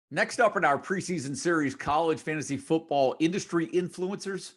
Next up in our preseason series, college fantasy football industry influencers,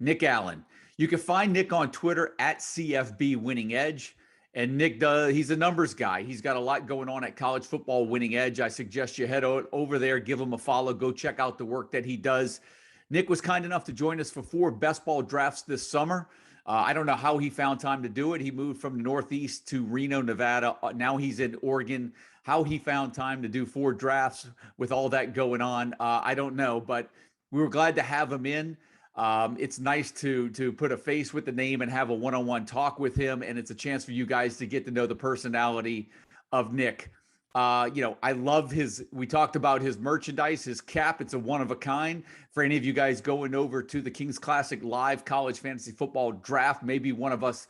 Nick Allen. You can find Nick on Twitter at CFB Winning Edge. And Nick, he's a numbers guy. He's got a lot going on at College Football Winning Edge. I suggest you head over there, give him a follow, go check out the work that he does. Nick was kind enough to join us for 4 best ball drafts this summer. I don't know how he found time to do it. He moved from the Northeast to Reno, Nevada. Now he's in Oregon. How he found time to do 4 drafts with all that going on, I don't know. But we were glad to have him in. It's nice to put a face with the name and have a one-on-one talk with him, and it's a chance for you guys to get to know the personality of Nick. I love we talked about his merchandise, his cap. It's a one of a kind. For any of you guys going over to the Kings Classic Live College Fantasy Football Draft, maybe one of us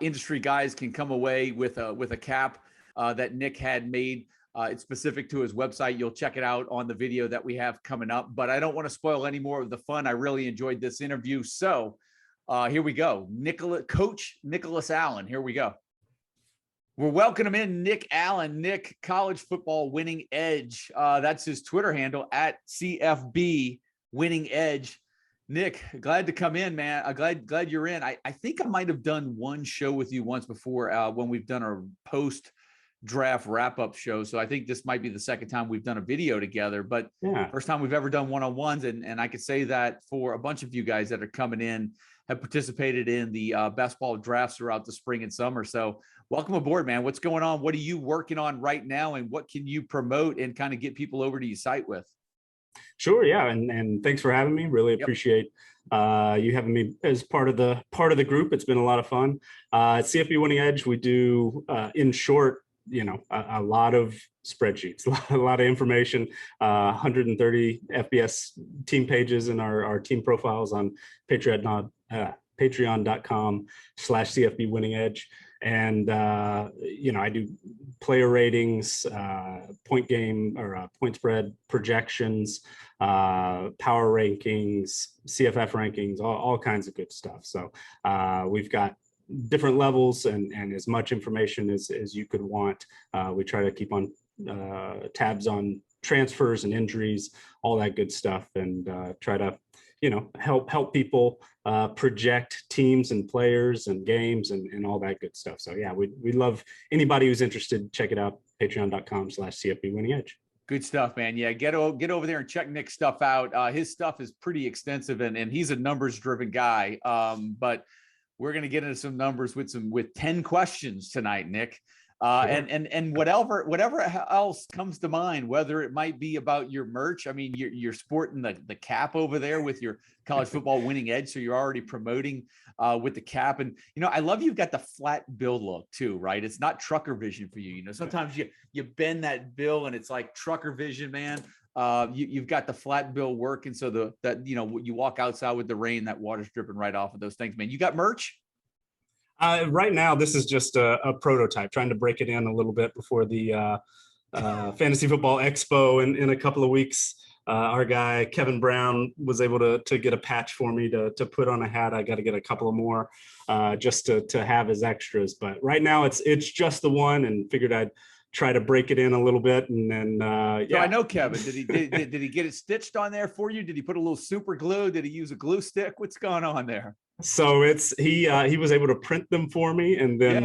industry guys can come away with a cap that Nick had made. It's specific to his website. You'll check it out on the video that we have coming up, but I don't want to spoil any more of the fun. I really enjoyed this interview. So here we go. Coach Nicholas Allen. Here we go. We're welcoming him in, Nick Allen. Nick, College Football Winning Edge. That's his Twitter handle, at CFB Winning Edge. Nick, glad to come in, man. Glad you're in. I think I might have done one show with you once before when we've done our post-draft wrap-up show. So I think this might be the second time we've done a video together, but first time we've ever done one-on-ones. And I could say that for a bunch of you guys that are coming in, have participated in the best ball drafts throughout the spring and summer. So welcome aboard, man. What's going on? What are you working on right now? And what can you promote and kind of get people over to your site with? Sure. Yeah. And thanks for having me. Really appreciate you having me as part of the group. It's been a lot of fun. At CFB Winning Edge, we do, in short, a lot of spreadsheets, a lot of information, 130 FBS team pages in our team profiles on patreon.com/CFB Winning Edge. And, I do player ratings, point game or point spread projections, power rankings, CFF rankings, all kinds of good stuff. So we've got different levels and as much information as you could want. We try to keep on tabs on transfers and injuries, all that good stuff, and try to help people project teams and players and games and all that good stuff. So yeah, we love anybody who's interested. Check it out, patreon.com/CFB Winning Edge. Good stuff, man. Yeah, get over there and check Nick's stuff out. His stuff is pretty extensive, and he's a numbers driven guy. But we're going to get into some numbers with 10 questions tonight, Nick. And whatever else comes to mind, whether it might be about your merch. I mean, you're sporting the cap over there with your College Football Winning Edge, so you're already promoting with the cap. And I love you've got the flat bill look too, right? It's not trucker vision for you. Sometimes you bend that bill and it's like trucker vision, man. You've got the flat bill working, so you walk outside with the rain, that water's dripping right off of those things, man. You got merch? Right now, this is just a prototype, trying to break it in a little bit before the Fantasy Football Expo in a couple of weeks. Our guy, Kevin Brown, was able to get a patch for me to put on a hat. I got to get a couple of more just to have as extras. But right now, it's just the one, and figured I'd try to break it in a little bit. And then, So I know Kevin, did he get it stitched on there for you? Did he put a little super glue? Did he use a glue stick? What's going on there? So he was able to print them for me, and then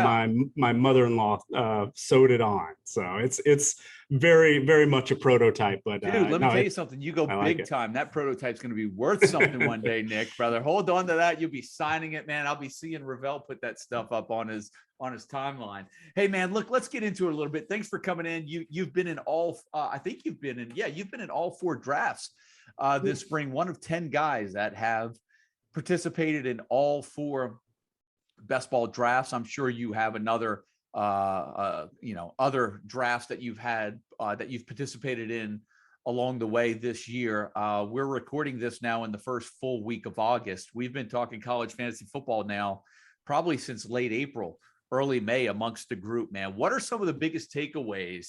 my mother-in-law sewed it on. So it's very, very much a prototype. But dude, let me tell you something. You go big time. That prototype's going to be worth something one day, Nick, brother. Hold on to that. You'll be signing it, man. I'll be seeing Ravel put that stuff up on his timeline. Hey, man, look, let's get into it a little bit. Thanks for coming in. You've been in all. I think you've been in all 4 drafts this spring. One of 10 guys that have participated in all 4 best ball drafts. I'm sure you have another, other drafts that you've had that you've participated in along the way this year. We're recording this now in the first full week of August. We've been talking college fantasy football now probably since late April, early May amongst the group, man. What are some of the biggest takeaways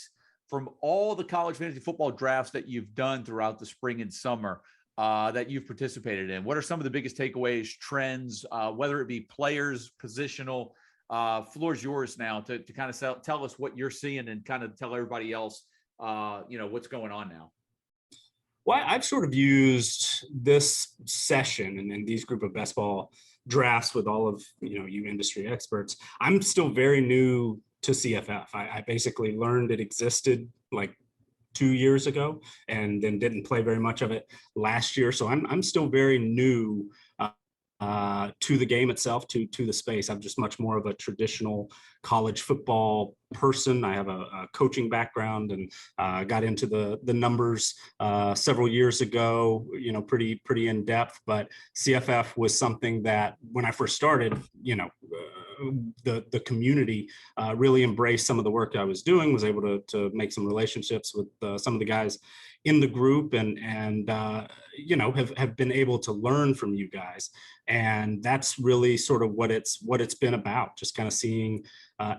from all the college fantasy football drafts that you've done throughout the spring and summer that you've participated in? What are some of the biggest takeaways, trends, whether it be players, positional? Floor's yours now to kind of tell us what you're seeing and kind of tell everybody else, what's going on now. Well, I've sort of used this session and these group of best ball drafts with all of you industry experts. I'm still very new to CFF. I basically learned it existed like 2 years ago, and then didn't play very much of it last year. So I'm still very new to the game itself, to the space. I'm just much more of a traditional college football person. I have a coaching background, and got into the numbers several years ago, pretty in depth. But CFF was something that when I first started, the community really embraced some of the work I was doing, was able to make some relationships with some of the guys in the group, and have been able to learn from you guys. And that's really sort of what it's been about, just kind of seeing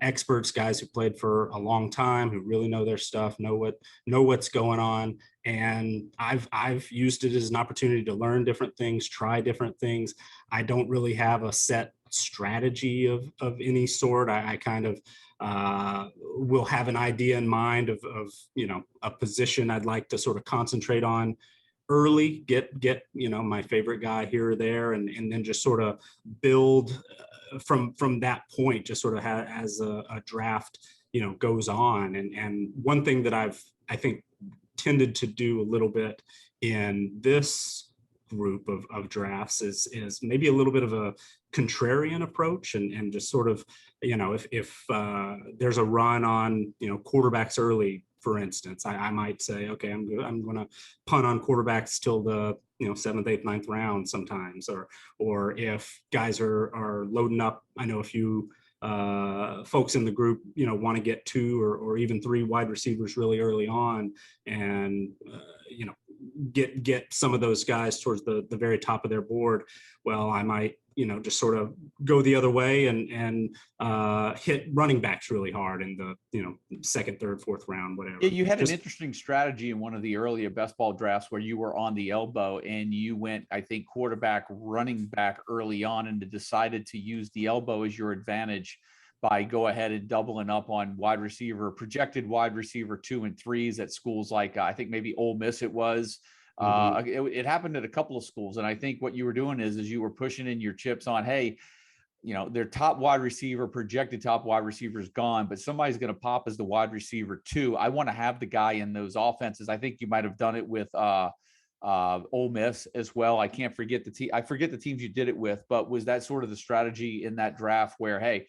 experts, guys who played for a long time, who really know their stuff, know what's going on. And I've used it as an opportunity to learn different things, try different things. I don't really have a set strategy of any sort. I kind of will have an idea in mind of a position I'd like to sort of concentrate on early, get my favorite guy here or there, and then just sort of build from that point, just sort of as a draft goes on. And one thing that I think tended to do a little bit in this group of drafts is maybe a little bit of a contrarian approach, and just sort of if there's a run on quarterbacks early, for instance, I might say, okay, I'm going to punt on quarterbacks till the 7th, 8th, 9th round sometimes, or if guys are loading up. I know a few folks in the group want to get 2 or even 3 wide receivers really early on, and get some of those guys towards the very top of their board. Well, I might just sort of go the other way and hit running backs really hard in the 2nd, 3rd, 4th round, whatever. Yeah, you had an interesting strategy in one of the earlier best ball drafts where you were on the elbow and you went, I think, quarterback, running back early on, and decided to use the elbow as your advantage by go ahead and doubling up on wide receiver, projected wide receiver 2 and 3s at schools like I think maybe Ole Miss it was. It happened at a couple of schools. And I think what you were doing is you were pushing in your chips on, hey, their top wide receiver, projected top wide receiver is gone, but somebody's going to pop as the wide receiver 2. I want to have the guy in those offenses. I think you might have done it with Ole Miss as well. I can't forget I forget the teams you did it with, but was that sort of the strategy in that draft where, hey,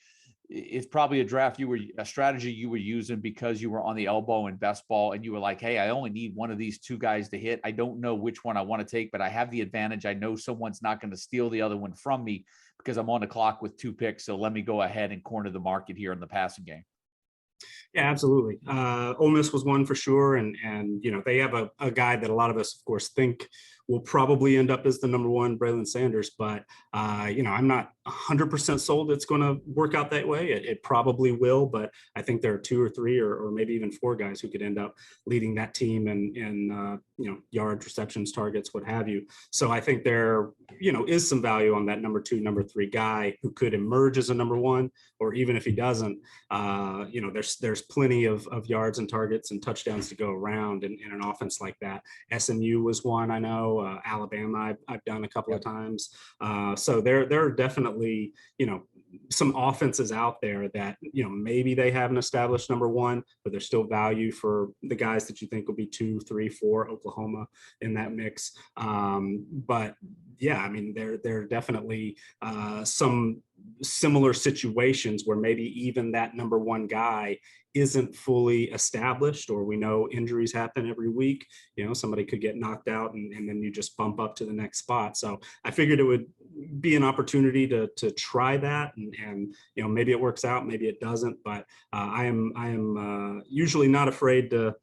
it's probably a strategy you were using because you were on the elbow in best ball, and you were like, hey, I only need one of these 2 guys to hit. I don't know which one I want to take, but I have the advantage. I know someone's not going to steal the other one from me because I'm on the clock with 2 picks. So let me go ahead and corner the market here in the passing game. Yeah, absolutely. Ole Miss was one for sure. And they have a guy that a lot of us, of course, think will probably end up as the number 1, Braylon Sanders. But, I'm not 100% sold it's going to work out that way. It probably will, but I think there are 2 or 3 or maybe even 4 guys who could end up leading that team in yards, receptions, targets, what have you. So I think there, is some value on that number 2, number 3 guy who could emerge as a number 1, or even if he doesn't, there's plenty of yards and targets and touchdowns to go around in an offense like that. SMU was one, I know. Alabama, I've done a couple of times. So there are definitely, some offenses out there that, maybe they have an established number 1, but there's still value for the guys that you think will be 2, 3, 4, Oklahoma in that mix. But yeah, I mean, there are definitely some similar situations where maybe even that number 1 guy isn't fully established, or we know injuries happen every week. Somebody could get knocked out and then you just bump up to the next spot. So I figured it would be an opportunity to try that, and maybe it works out, maybe it doesn't. But I am usually not afraid to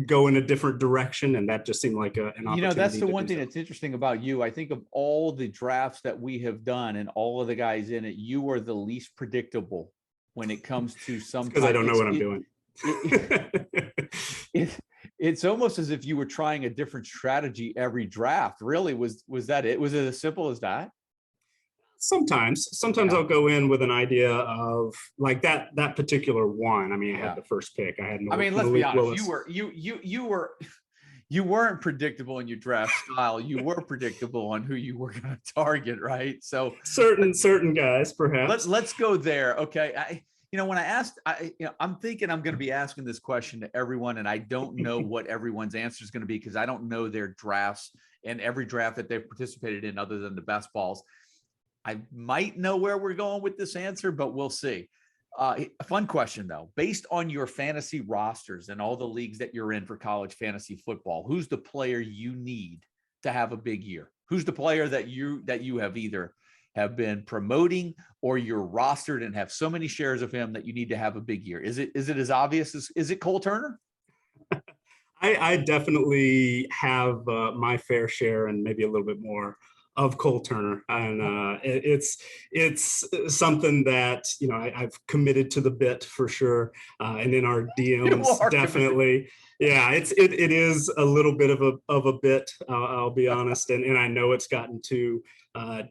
go in a different direction, and that just seemed like an opportunity. That's the one thing that's interesting about you. I think of all the drafts that we have done and all of the guys in it, you are the least predictable when it comes to some. Because I don't know what I'm doing. It's almost as if you were trying a different strategy every draft. Really, was that it? Was it as simple as that? Sometimes I'll go in with an idea of like that particular one. I mean, I had the first pick. I had I mean, let's be honest. You weren't predictable in your draft style. You were predictable on who you were going to target, right? So certain guys, perhaps. Let's go there. Okay. When I asked, I'm thinking I'm going to be asking this question to everyone, and I don't know what everyone's answer is going to be because I don't know their drafts and every draft that they've participated in other than the best balls. I might know where we're going with this answer, but we'll see. A fun question, though. Based on your fantasy rosters and all the leagues that you're in for college fantasy football, who's the player you need to have a big year? Who's the player that you have either have been promoting or you're rostered and have so many shares of him that you need to have a big year? Is it as obvious as, is it Cole Turner? I definitely have my fair share and maybe a little bit more of Cole Turner, and it's something that I've committed to the bit for sure, and in our DMs definitely. Yeah, it is a little bit of a bit. I'll be honest, and I know it's gotten to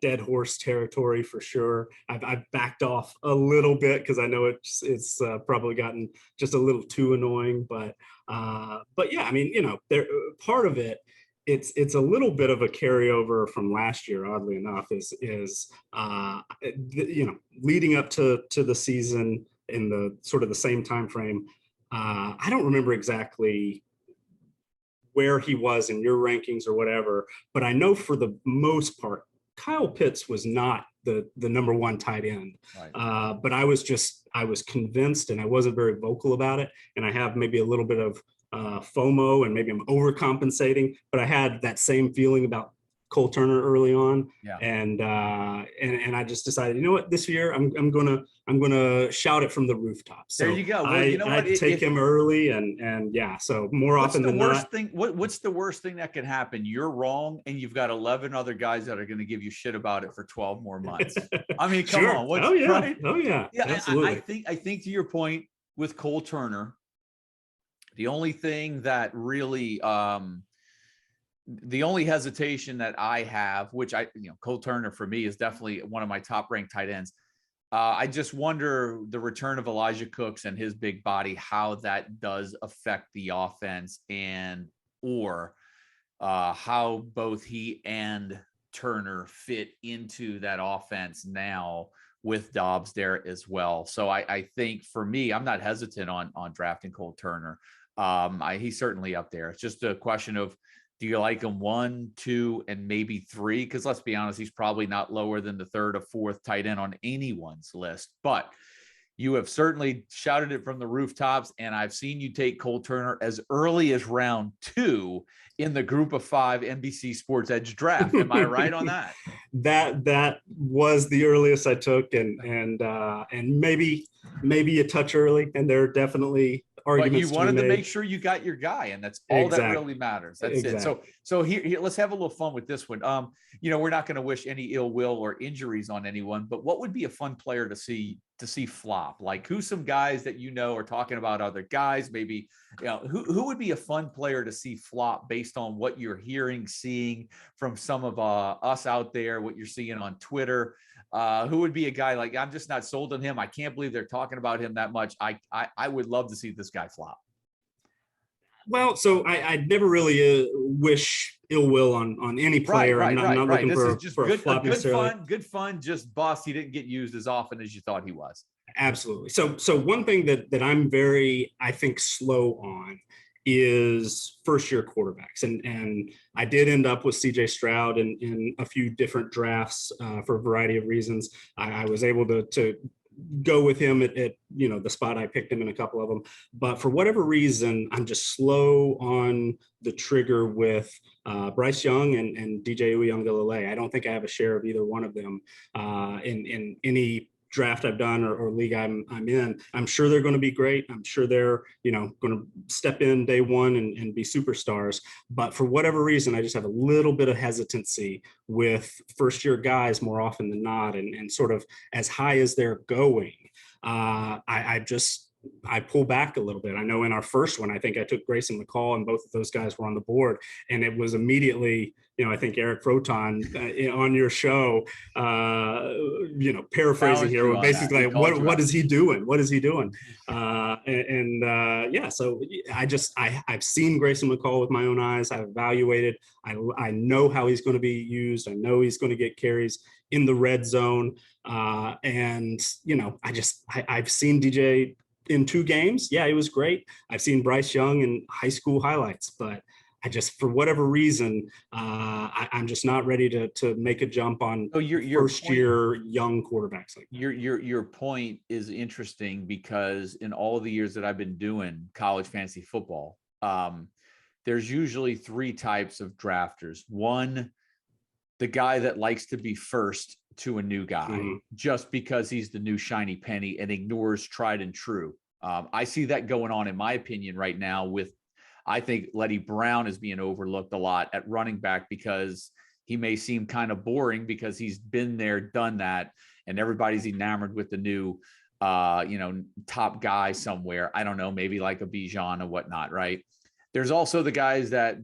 dead horse territory for sure. I've backed off a little bit because I know it's probably gotten just a little too annoying, but yeah, I mean, there part of it. It's a little bit of a carryover from last year, oddly enough, is leading up to the season in the sort of the same time frame. I don't remember exactly where he was in your rankings or whatever, but I know for the most part, Kyle Pitts was not the number one tight end. Right. But I was convinced, and I wasn't very vocal about it. And I have maybe a little bit of FOMO, and maybe I'm overcompensating, but I had that same feeling about Cole Turner early on. Yeah. And I just decided, this year I'm gonna shout it from the rooftops. So there you go. Well, I take him early, and yeah. So more often than not, what's the worst thing that can happen? You're wrong, and you've got 11 other guys that are going to give you shit about it for 12 more months. I mean, come on. Right? Oh yeah. Absolutely. I think to your point with Cole Turner, the only thing that really, the only hesitation that I have, which Cole Turner for me is definitely one of my top ranked tight ends. I just wonder the return of Elijah Cooks and his big body, how that does affect the offense or how both he and Turner fit into that offense now with Dobbs there as well. So I think for me, I'm not hesitant on drafting Cole Turner. He's certainly up there. It's just a question of, do you like him 1, 2, and maybe 3? Because let's be honest, he's probably not lower than the 3rd or 4th tight end on anyone's list. But you have certainly shouted it from the rooftops, and I've seen you take Cole Turner as early as round 2 in the Group of 5 NBC Sports Edge draft. Am I right on that? That was the earliest I took, and maybe a touch early, and there are definitely arguments. But you wanted to make sure you got your guy, and that's all that really matters. That's it. So here, let's have a little fun with this one. We're not going to wish any ill will or injuries on anyone, but what would be a fun player to see flop? Like, who's some guys that are talking about other guys? Maybe who would be a fun player to see flop based on what you're hearing, seeing from some of us out there, what you're seeing on Twitter? Who would be a guy like, I'm just not sold on him. I can't believe they're talking about him that much. I would love to see this guy flop. Well, so I'd never really wish ill will on any player. I'm not looking for a flop necessarily. Good fun, just bust. He didn't get used as often as you thought he was. Absolutely. So one thing that I'm very, I think, slow on is first-year quarterbacks. And I did end up with C.J. Stroud in a few different drafts for a variety of reasons. I was able to go with him at the spot I picked him in a couple of them. But for whatever reason, I'm just slow on the trigger with Bryce Young and DJ Uiagalelei. I don't think I have a share of either one of them in any draft I've done or league I'm in. I'm sure they're going to be great. I'm sure they're, going to step in day one and be superstars. But for whatever reason, I just have a little bit of hesitancy with first year guys more often than not. And sort of as high as they're going, I pull back a little bit. I know in our first one, I think I took Grayson McCall, and both of those guys were on the board, and it was immediately, I think Eric Froton on your show, paraphrasing here, basically, what is he doing? What is he doing? Yeah, so I've seen Grayson McCall with my own eyes. I've evaluated. I know how he's going to be used. I know he's going to get carries in the red zone. And I've seen DJ in 2 games. Yeah, he was great. I've seen Bryce Young in high school highlights, but for whatever reason, I'm just not ready to make a jump on first year young quarterbacks like that. Your point is interesting, because in all of the years that I've been doing college fantasy football, there's usually 3 types of drafters. One, the guy that likes to be first to a new guy, just because he's the new shiny penny and ignores tried and true. I see that going on, in my opinion, right now with, I think Letty Brown is being overlooked a lot at running back, because he may seem kind of boring because he's been there, done that, and everybody's enamored with the new, top guy somewhere. I don't know, maybe like a Bijan or whatnot, right? There's also the guys that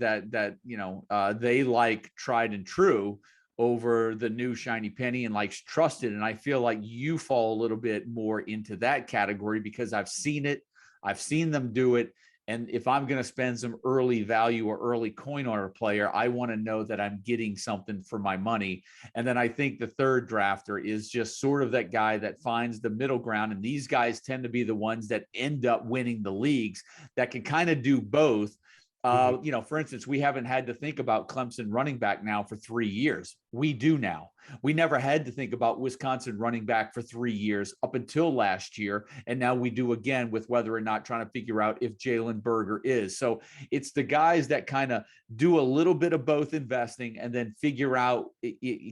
they like tried and true over the new shiny penny and likes trusted. And I feel like you fall a little bit more into that category, because I've seen it. I've seen them do it. And if I'm going to spend some early value or early coin on a player, I want to know that I'm getting something for my money. And then I think the third drafter is just sort of that guy that finds the middle ground. And these guys tend to be the ones that end up winning the leagues, that can kind of do both. For instance, we haven't had to think about Clemson running back now for 3 years. We do now. We never had to think about Wisconsin running back for 3 years up until last year. And now we do again, with whether or not trying to figure out if Jalen Berger is. So it's the guys that kind of do a little bit of both investing and then figure out,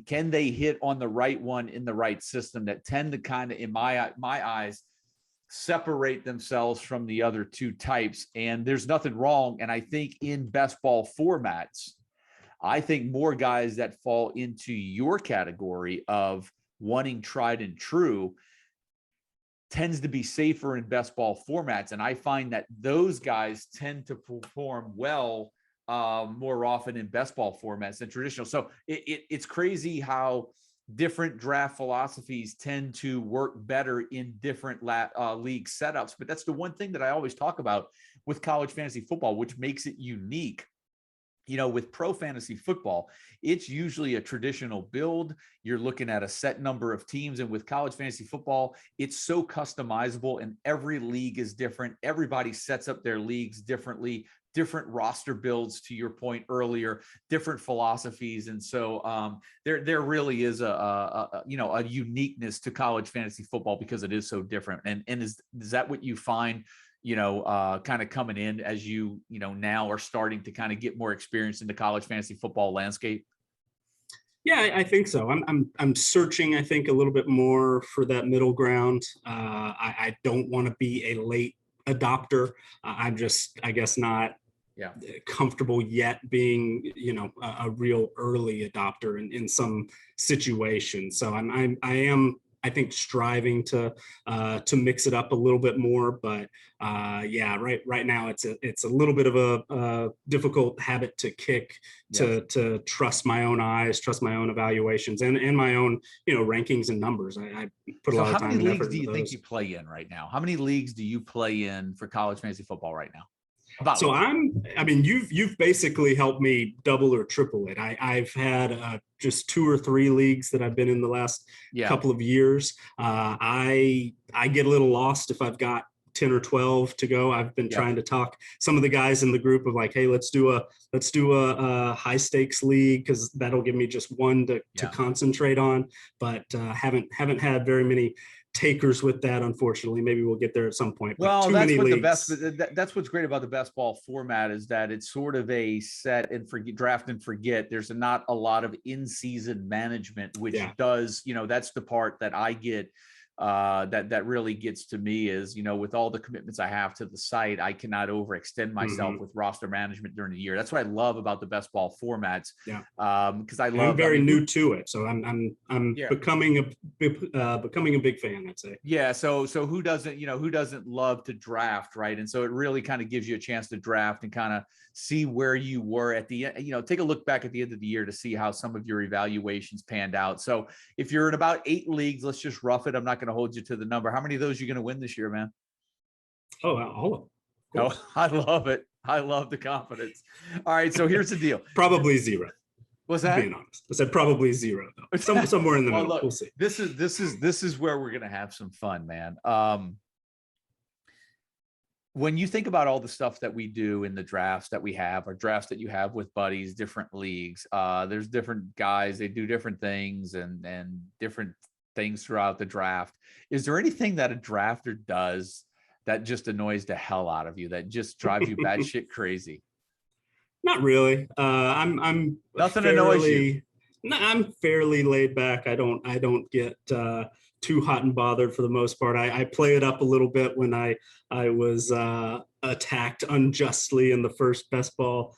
can they hit on the right one in the right system, that tend to kind of, in my eyes, separate themselves from the other 2 types. And there's nothing wrong. And I think in best ball formats, I think more guys that fall into your category of wanting tried and true tends to be safer in best ball formats. And I find that those guys tend to perform well more often in best ball formats than traditional. So it's crazy how different draft philosophies tend to work better in different league setups. But that's the one thing that I always talk about with college fantasy football, which makes it unique. With pro fantasy football, it's usually a traditional build. You're looking at a set number of teams. And with college fantasy football, it's so customizable, and every league is different. Everybody sets up their leagues differently, different roster builds, to your point earlier, different philosophies. And so there really is a uniqueness to college fantasy football, because it is so different. And is that what you find, kind of coming in as you now are starting to kind of get more experience in the college fantasy football landscape? Yeah, I think so. I'm searching, I think, a little bit more for that middle ground. I don't want to be a late adopter. I'm just, I guess, not comfortable yet being, a real early adopter in some situations. So I am, I think, striving to mix it up a little bit more, but right now it's a little bit of a difficult habit to kick, to trust my own eyes, trust my own evaluations, and my own rankings and numbers. I put a lot of time and effort into those. How many leagues do you think you play in right now? How many leagues do you play in for college fantasy football right now? So you've basically helped me double or triple it. I've had just 2 or 3 leagues that I've been in the last couple of years. I get a little lost if I've got 10 or 12 to go. I've been trying to talk some of the guys in the group of like, hey, let's do a high stakes league, because that'll give me just one to concentrate on. But haven't had very many takers with that, unfortunately. Maybe we'll get there at some point. Well, that's what's great about the best ball format, is that it's sort of a set and forget, draft and forget. There's not a lot of in-season management, which does, that's the part that I get that really gets to me is, with all the commitments I have to the site, I cannot overextend myself with roster management during the year. That's what I love about the best ball formats. Yeah. Because I'm very new to it, so I'm becoming a big fan, I'd say. Yeah. So who doesn't love to draft, right? And so it really kind of gives you a chance to draft and kind of see where you were at the end, take a look back at the end of the year to see how some of your evaluations panned out. So if you're in about 8 leagues, let's just rough it. I'm not going to hold you to the number. How many of those are you going to win this year, man? Oh, all of them. Oh, I love it. I love the confidence. All right. So here's the deal. Probably 0. What's that? Being honest, I said probably 0 though. Somewhere in the middle. Look, we'll see. This is where we're going to have some fun, man. When you think about all the stuff that we do in the drafts that we have, or drafts that you have with buddies, different leagues, there's different guys, they do different things and different things throughout the draft. Is there anything that a drafter does that just annoys the hell out of you, that just drives you batshit crazy? Not really. I'm nothing annoys you. No, I'm fairly laid back. I don't get too hot and bothered for the most part. I play it up a little bit when I was attacked unjustly in the first best ball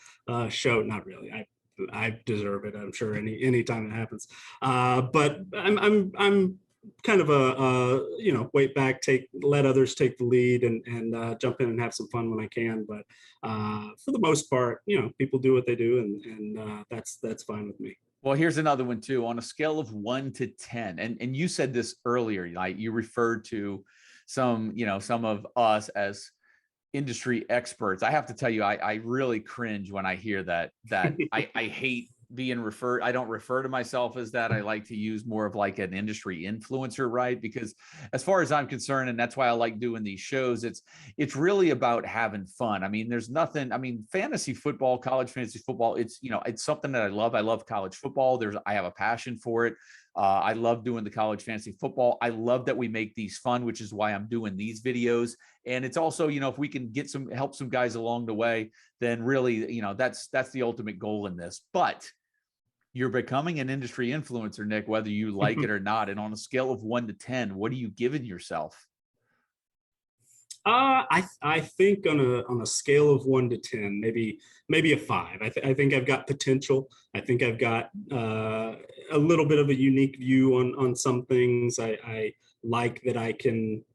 show. Not really. I deserve it, I'm sure, any time it happens. But I'm kind of a wait back, let others take the lead and jump in and have some fun when I can. But for the most part, people do what they do, and that's fine with me. Well, here's another one too. On a scale of 1 to 10, and you said this earlier, like you referred to some of us as industry experts. I have to tell you, I really cringe when I hear that I hate being referred. I don't refer to myself as that. I like to use more of like an industry influencer, right? Because as far as I'm concerned, and that's why I like doing these shows, it's really about having fun. I mean, there's nothing, fantasy football, college fantasy football, it's something that I love. I love college football. I have a passion for it. I love doing the college fantasy football. I love that we make these fun, which is why I'm doing these videos. And it's also, if we can help some guys along the way, then really, that's the ultimate goal in this. But you're becoming an industry influencer, Nick, whether you like it or not. And on a scale of 1 to 10, what are you giving yourself? I think on a scale of 1 to 10, maybe a 5. I think I've got potential. I think I've got a little bit of a unique view on some things. I like that I can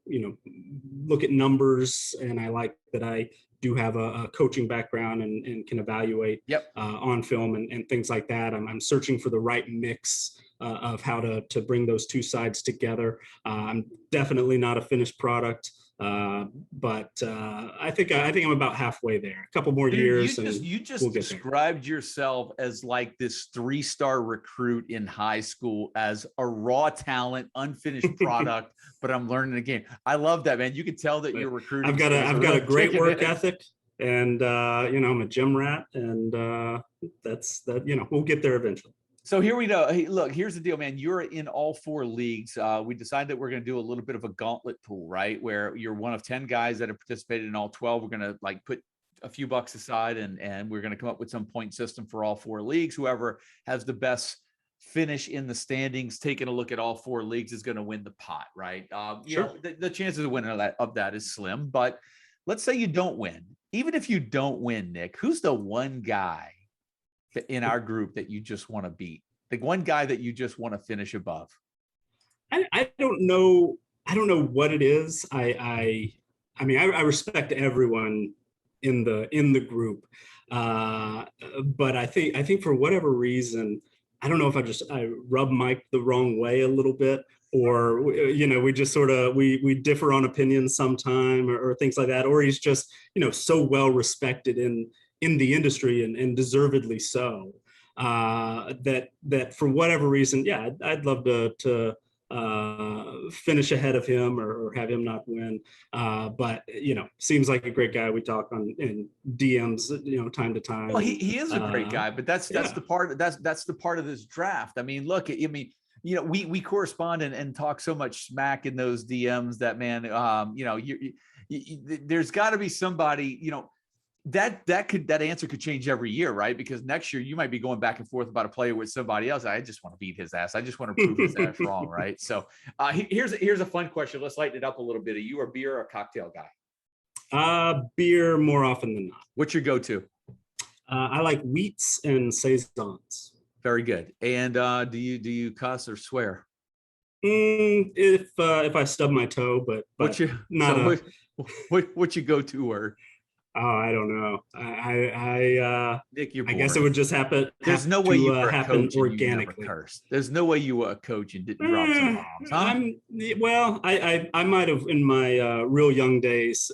look at numbers, and I like that I do have a coaching background and can evaluate on film and things like that. I'm searching for the right mix of how to bring those two sides together. I'm definitely not a finished product, but I think I'm about halfway there. A couple more years. You just described yourself as like this 3-star recruit in high school, as a raw talent, unfinished product. But I'm learning the game. I love that, man. You can tell that you're recruiting. I've got a great work ethic, and I'm a gym rat, and we'll get there eventually. So here we go. Hey, look, here's the deal, man. You're in all 4 leagues. We decided that we're going to do a little bit of a gauntlet pool, right? Where you're one of 10 guys that have participated in all 12. We're going to put a few bucks aside, and we're going to come up with some point system for all 4 leagues. Whoever has the best finish in the standings, taking a look at all 4 leagues, is going to win the pot, right? Sure. The chances of winning of that is slim. But let's say you don't win. Even if you don't win, Nick, who's the one guy in our group that you just want to beat? The one guy that you just want to finish above? I don't know what it is. I respect everyone in the group, but I think for whatever reason, I don't know if I rub Mike the wrong way a little bit, or we just sort of we differ on opinions sometime, or things like that, or he's just so well respected in the industry, and deservedly so, that for whatever reason, I'd love to finish ahead of him, or have him not win. But seems like a great guy. We talk in DMs, time to time. Well, he is a great guy, but that's the part that's the part of this draft. I mean, look, we correspond and talk so much smack in those DMs that, man, there's got to be somebody, that answer could change every year, right? Because next year you might be going back and forth about a player with somebody else. I just want to beat his ass. I just want to prove his ass wrong, right? So here's a fun question. Let's lighten it up a little bit. Are you a beer or a cocktail guy? Beer more often than not. What's your go-to? I like wheats and saisons. Very good. And do you cuss or swear? If I stub my toe, but What's your what's your go-to word? Oh, I don't know. Nick, you're I boring. guess it would just happen. There's no way you were a happen coach organically. and you never cursed. There's no way you were a coach and didn't drop some bombs, huh? I might have in my real young days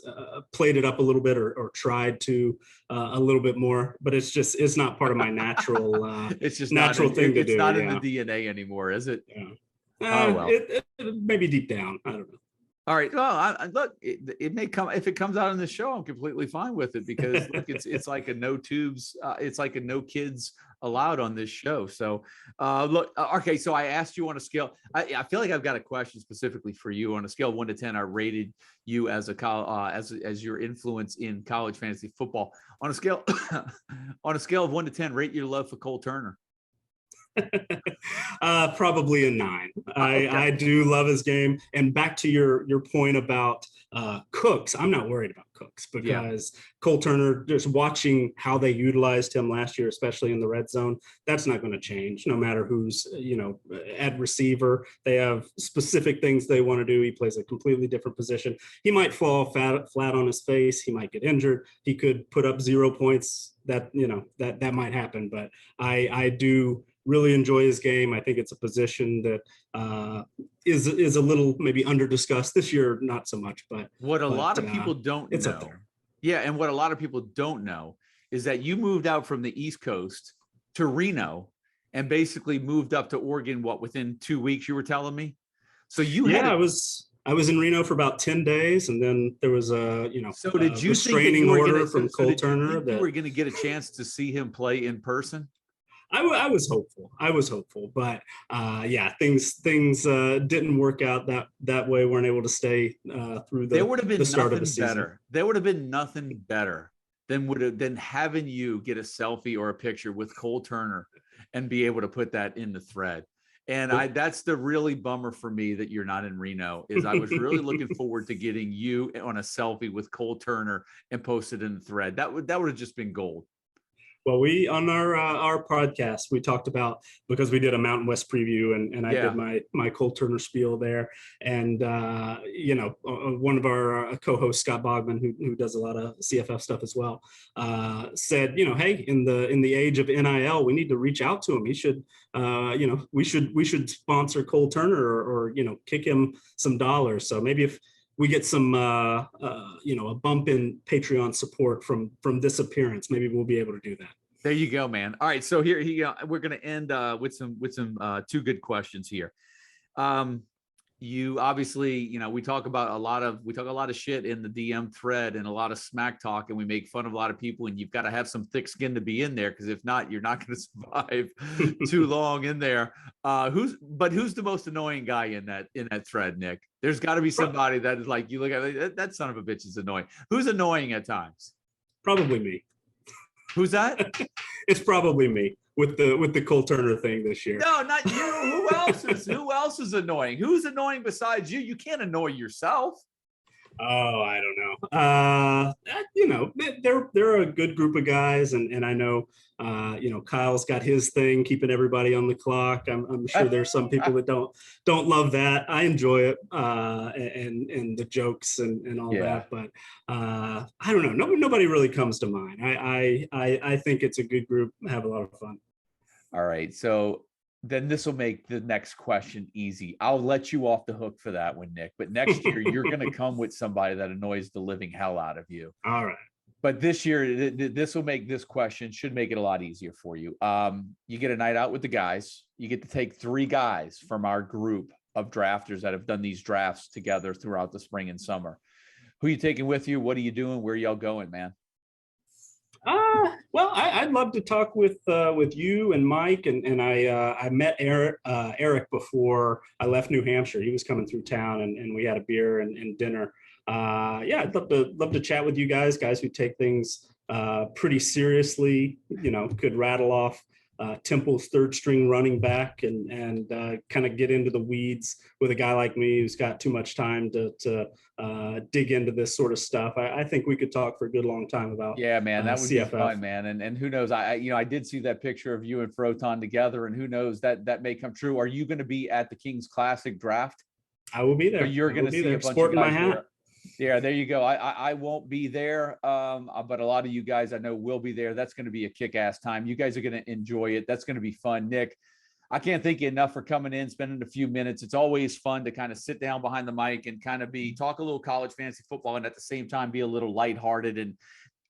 played it up a little bit or tried to a little bit more, but it's not part of my natural. It's just natural thing to do. It's not in the DNA anymore, is it? Yeah. Oh well. It maybe deep down. I don't know. All right. Well, look, it may come if it comes out on the show. I'm completely fine with it because look, it's like a no tubes. It's like a no kids allowed on this show. So, look. Okay. So I asked you on a scale. I feel like I've got a question specifically for you on a scale of 1 to 10. I rated you as as your influence in college fantasy football on a scale of 1 to 10. Rate your love for Cole Turner. Probably a 9. Okay. I do love his game. And back to your point about Cooks, I'm not worried about Cooks because Cole Turner, just watching how they utilized him last year, especially in the red zone, that's not going to change no matter who's, at receiver. They have specific things they want to do. He plays a completely different position. He might fall flat on his face. He might get injured. He could put up 0 points. That might happen. But I do really enjoy his game. I think it's a position that is a little maybe under discussed this year, not so much. But what a lot of people don't it's know, up there. Yeah, and what a lot of people don't know is that you moved out from the East Coast to Reno and basically moved up to Oregon. Within 2 weeks? You were telling me. So I was in Reno for about 10 days, and then there was So did you restraining order from Cole Turner that you were going to get a chance to see him play in person? I was hopeful, but things didn't work out that way. Weren't able to stay through there would have been the start nothing of the season. better. There would have been nothing better than having you get a selfie or a picture with Cole Turner and be able to put that in the thread. And that's the really bummer for me that you're not in Reno. Is I was really looking forward to getting you on a selfie with Cole Turner and posted in the thread. That would have just been gold. Well, we on our podcast, we talked about, because we did a Mountain West preview and I did my Cole Turner spiel there. And, one of our co-hosts, Scott Bogman, who does a lot of CFF stuff as well, said, hey, in the age of NIL, we need to reach out to him. He should, we should sponsor Cole Turner or kick him some dollars. So maybe if we get some, a bump in Patreon support from this appearance, maybe we'll be able to do that. There you go, man. All right, so here we're going to end with some two good questions here. You obviously, we talk a lot of shit in the DM thread and a lot of smack talk, and we make fun of a lot of people, and you've got to have some thick skin to be in there, because if not, you're not going to survive too long in there. Who's the most annoying guy in that thread, Nick? There's got to be somebody that is like, you look at that son of a bitch is annoying. Who's annoying at times? Probably me. Who's that? It's probably me with the Cole Turner thing this year. No, not you. Who else is annoying? Who's annoying besides you? You can't annoy yourself. Oh, I don't know. They're a good group of guys, and I know, Kyle's got his thing, keeping everybody on the clock. I'm sure there's some people that don't love that. I enjoy it, and the jokes and all that. But I don't know. Nobody really comes to mind. I think it's a good group. Have a lot of fun. All right, so then this will make the next question easy. I'll let you off the hook for that one, Nick. But next year, you're going to come with somebody that annoys the living hell out of you. All right. But this year, this will make this question should make it a lot easier for you. You get a night out with the guys. You get to take 3 guys from our group of drafters that have done these drafts together throughout the spring and summer. Who are you taking with you? What are you doing? Where are y'all going, man? Well, I'd love to talk with you and Mike, and I met Eric before I left New Hampshire. He was coming through town, and we had a beer and dinner. I'd love to chat with you guys who take things pretty seriously, could rattle off Temple's third string running back and kind of get into the weeds with a guy like me who's got too much time to dig into this sort of stuff. I think we could talk for a good long time about man, that would CFF. be fun, man. And who knows? I did see that picture of you and Froton together, and who knows, that may come true. Are you going to be at the Kings Classic draft? I will be there. So you're going to see a bunch sporting of my guys hat. there. Yeah, there you go. I won't be there, but a lot of you guys I know will be there. That's going to be a kick-ass time. You guys are going to enjoy it. That's going to be fun. Nick, I can't thank you enough for coming in, spending a few minutes. It's always fun to kind of sit down behind the mic and kind of talk a little college fantasy football, and at the same time be a little lighthearted.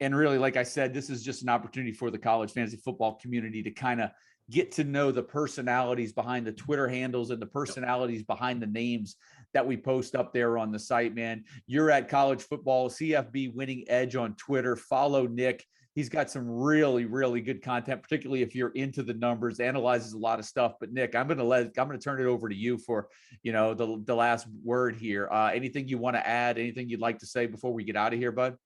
And really, like I said, this is just an opportunity for the college fantasy football community to kind of get to know the personalities behind the Twitter handles and the personalities behind the names that we post up there on the site, man. You're at College Football CFB Winning Edge on Twitter. Follow Nick. He's got some really, really good content, particularly if you're into the numbers, analyzes a lot of stuff. But Nick, I'm going to turn it over to you for, the last word here. Anything you want to add, anything you'd like to say before we get out of here, bud?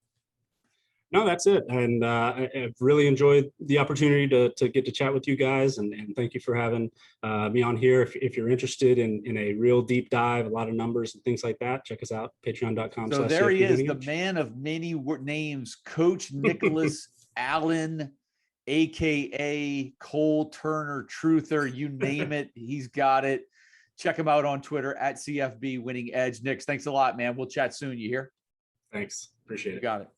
No, that's it. And I've really enjoyed the opportunity to get to chat with you guys. And thank you for having me on here. If you're interested in a real deep dive, a lot of numbers and things like that, check us out, patreon.com. So there he is, the man of many names, Coach Nicholas Allen, AKA Cole Turner Truther, you name it. He's got it. Check him out on Twitter at CFB Winning Edge. Nick, thanks a lot, man. We'll chat soon. You hear? Thanks. Appreciate it. You got it.